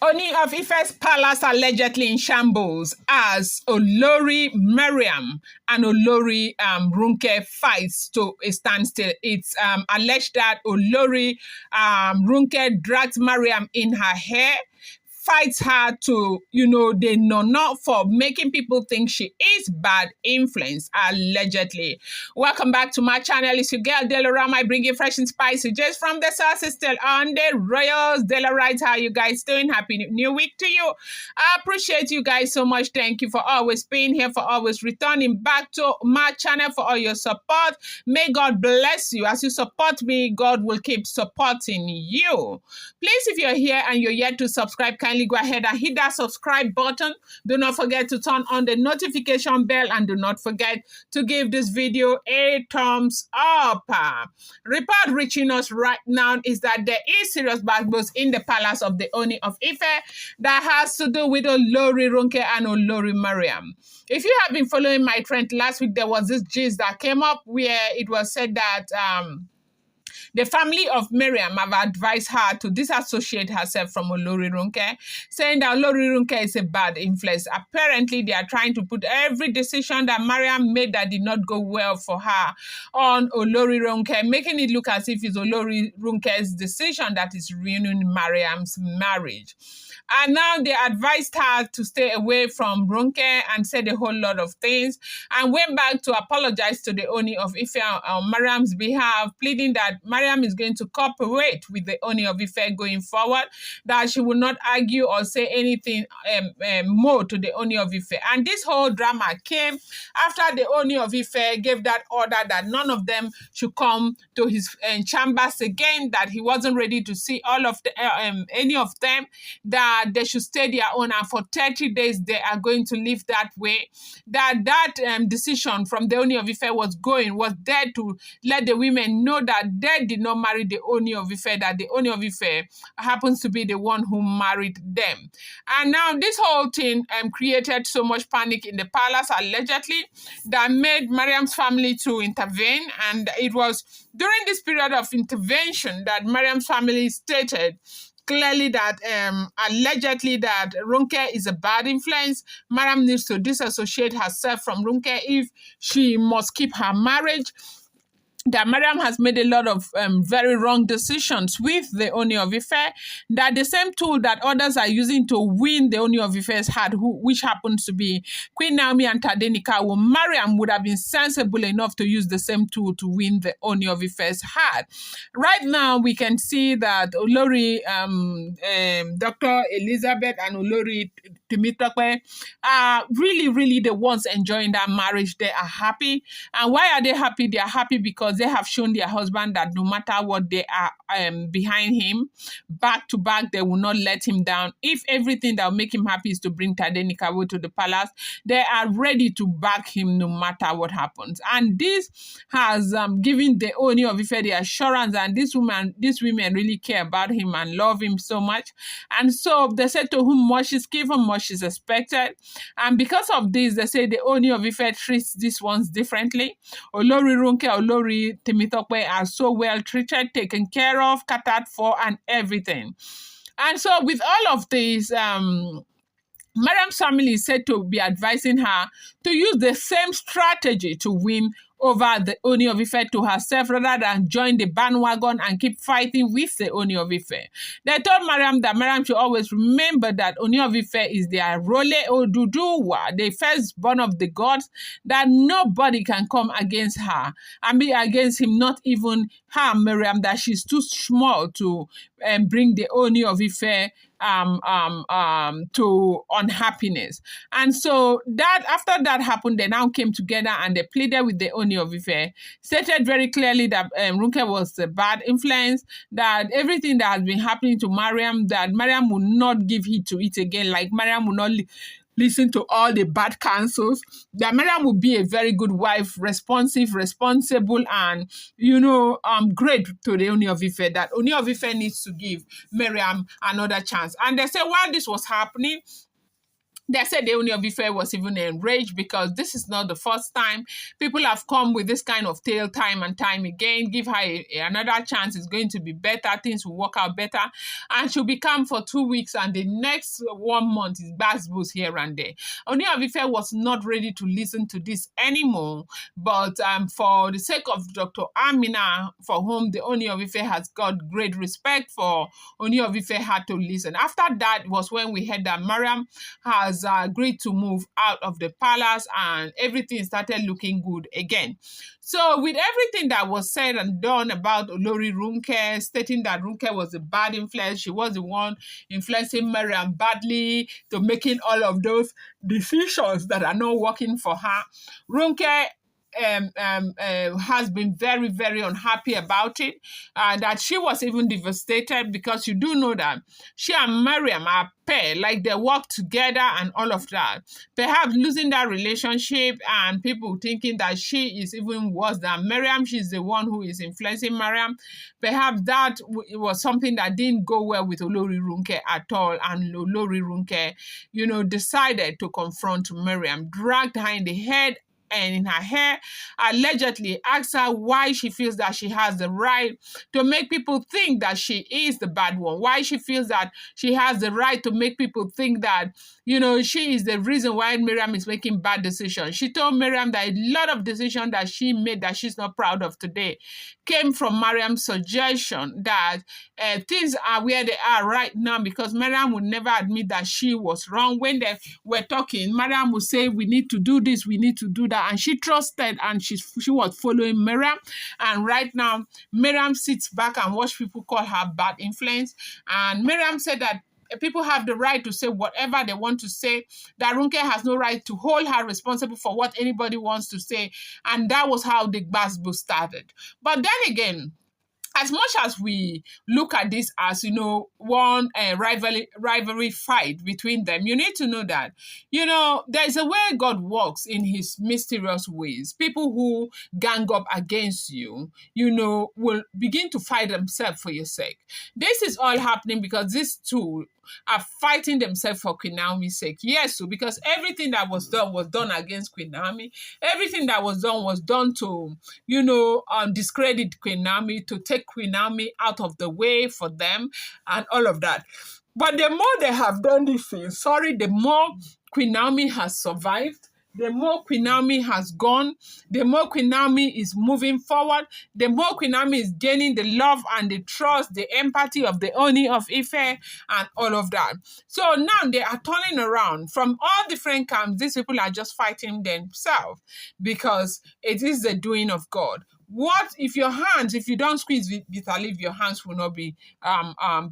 Ooni of Ife's palace allegedly in shambles as Olori Mariam and Olori Ronke fights to a standstill. It's alleged that Olori Ronke dragged Mariam in her hair, fights her to, they know not for making people think she is bad influence, allegedly. Welcome back to my channel. It's your girl, Delarama. I bring you fresh and spicy just from the source. Still on the Royals. Delarites, how you guys doing? Happy new week to you. I appreciate you guys so much. Thank you for always being here, for always returning back to my channel, for all your support. May God bless you. As you support me, God will keep supporting you. Please, if you're here and you're yet to subscribe, kindly go ahead and hit that subscribe button. Do not forget to turn on the notification bell, and do not forget to give this video a thumbs up. Report reaching us right now is that there is serious battles in the palace of the Ooni of Ife that has to do with Olori Ronke and Olori Mariam. If you have been following my trend, last week there was this gist that came up where it was said that the family of Mariam have advised her to disassociate herself from Olori Ronke, saying that Olori Ronke is a bad influence. Apparently, they are trying to put every decision that Mariam made that did not go well for her on Olori Ronke, making it look as if it's Olori Ronke's decision that is ruining Mariam's marriage. And now they advised her to stay away from Ronke and said a whole lot of things, and went back to apologize to the Ooni of Ife on Mariam's behalf, pleading that Mariam is going to cooperate with the Ooni of Ife going forward, that she will not argue or say anything more to the Ooni of Ife. And this whole drama came after the Ooni of Ife gave that order that none of them should come to his chambers again, that he wasn't ready to see all of the, any of them, that they should stay their own, and for 30 days they are going to live that way. That decision from the Ooni of Ife was there to let the women know that they did not marry the Ooni of Ife, that the Ooni of Ife happens to be the one who married them. And now this whole thing created so much panic in the palace, allegedly, that made Mariam's family to intervene. And it was during this period of intervention that Mariam's family stated clearly that allegedly that Ronke is a bad influence. Mariam needs to disassociate herself from Ronke if she must keep her marriage. That Mariam has made a lot of very wrong decisions with the Ooni of Ife, that the same tool that others are using to win the Ooni of Ife's heart, which happens to be Queen Naomi and Tadenikawo, Mariam would have been sensible enough to use the same tool to win the Ooni of Ife's heart. Right now, we can see that Olori, Dr. Elizabeth and Olori Temitope are really, really the ones enjoying that marriage. They are happy. And why are they happy? They are happy because they have shown their husband that no matter what, they are behind him, back to back. They will not let him down. If everything that will make him happy is to bring Tadenikawo to the palace, they are ready to back him no matter what happens. And this has given the Ooni of Ife the assurance, and these women really care about him and love him so much. And so they said, to whom much is given, much is expected. And because of this, they say the Ooni of Ife treats these ones differently. Olori Ronke, Olori Temitope are so well treated, taken care of, catered for, and everything. And so with all of this, Mariam's family is said to be advising her to use the same strategy to win over the Ooni of Ife to herself, rather than join the bandwagon and keep fighting with the Ooni of Ife. They told Mariam that Mariam should always remember that Ooni of Ife is their Role Oduduwa, the firstborn of the gods, that nobody can come against her and be against him, not even her, Mariam, that she's too small to bring the Ooni of Ife to unhappiness. And so that after that happened, they now came together and they pleaded with the Ooni of Ife, stated very clearly that Ronke was a bad influence, that everything that has been happening to Mariam, that Mariam will not give heed to it again, like Mariam will not listen to all the bad counsels, that Mariam will be a very good wife, responsive, responsible, and, great to the Ooni of Ife, that Ooni of Ife needs to give Mariam another chance. And they say while this was happening, They said the Ooni of Ife was even enraged because this is not the first time. People have come with this kind of tale time and time again. Give her another chance. It's going to be better. Things will work out better. And she'll be calm for 2 weeks, and the next 1 month is basbos here and there. Ooni of Ife was not ready to listen to this anymore. But for the sake of Dr. Amina, for whom the Ooni of Ife has got great respect for, Ooni of Ife had to listen. After that was when we heard that Mariam has agreed to move out of the palace, and everything started looking good again. So with everything that was said and done about Olori Ronke, stating that Ronke was a bad influence, she was the one influencing Mariam badly to making all of those decisions that are not working for her, Ronke has been very, very unhappy about it. That she was even devastated, because you do know that she and Mariam are pair, like they work together and all of that. Perhaps losing that relationship and people thinking that she is even worse than Mariam, she's the one who is influencing Mariam. Perhaps that was something that didn't go well with Olori Ronke at all, and Olori Ronke, decided to confront Mariam, dragged her in the head and in her hair, allegedly asked her why she feels that she has the right to make people think that she is the bad one, why she feels that she has the right to make people think that, she is the reason why Mariam is making bad decisions. She told Mariam that a lot of decisions that she made that she's not proud of today came from Mariam's suggestion, that things are where they are right now because Mariam would never admit that she was wrong. When they were talking, Mariam would say, we need to do this, we need to do that. And she trusted, and she was following Mariam. And right now, Mariam sits back and watch people call her bad influence. And Mariam said that people have the right to say whatever they want to say, that Ronke has no right to hold her responsible for what anybody wants to say. And that was how the Gbasbo started. But then again, as much as we look at this as, one rivalry fight between them, you need to know that, there's a way God works in his mysterious ways. People who gang up against you, will begin to fight themselves for your sake. This is all happening because these two are fighting themselves for Queen Naomi's sake. Yes, so because everything that was done against Queen Naomi. Everything that was done to, discredit Queen Naomi, to take Queen Naomi out of the way for them and all of that. But the more they have done these things, the more Queen Naomi has survived, the more Queen Naomi has gone, the more Queen Naomi is moving forward, the more Queen Naomi is gaining the love and the trust, the empathy of the Ooni of Ife and all of that. So now they are turning around from all different camps. These people are just fighting themselves because it is the doing of God. What if you don't squeeze bitter leaf, your hands will not be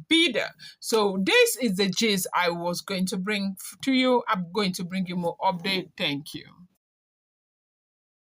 bitter. So this is the gist I was going to bring to you. I'm going to bring you more update. Thank you.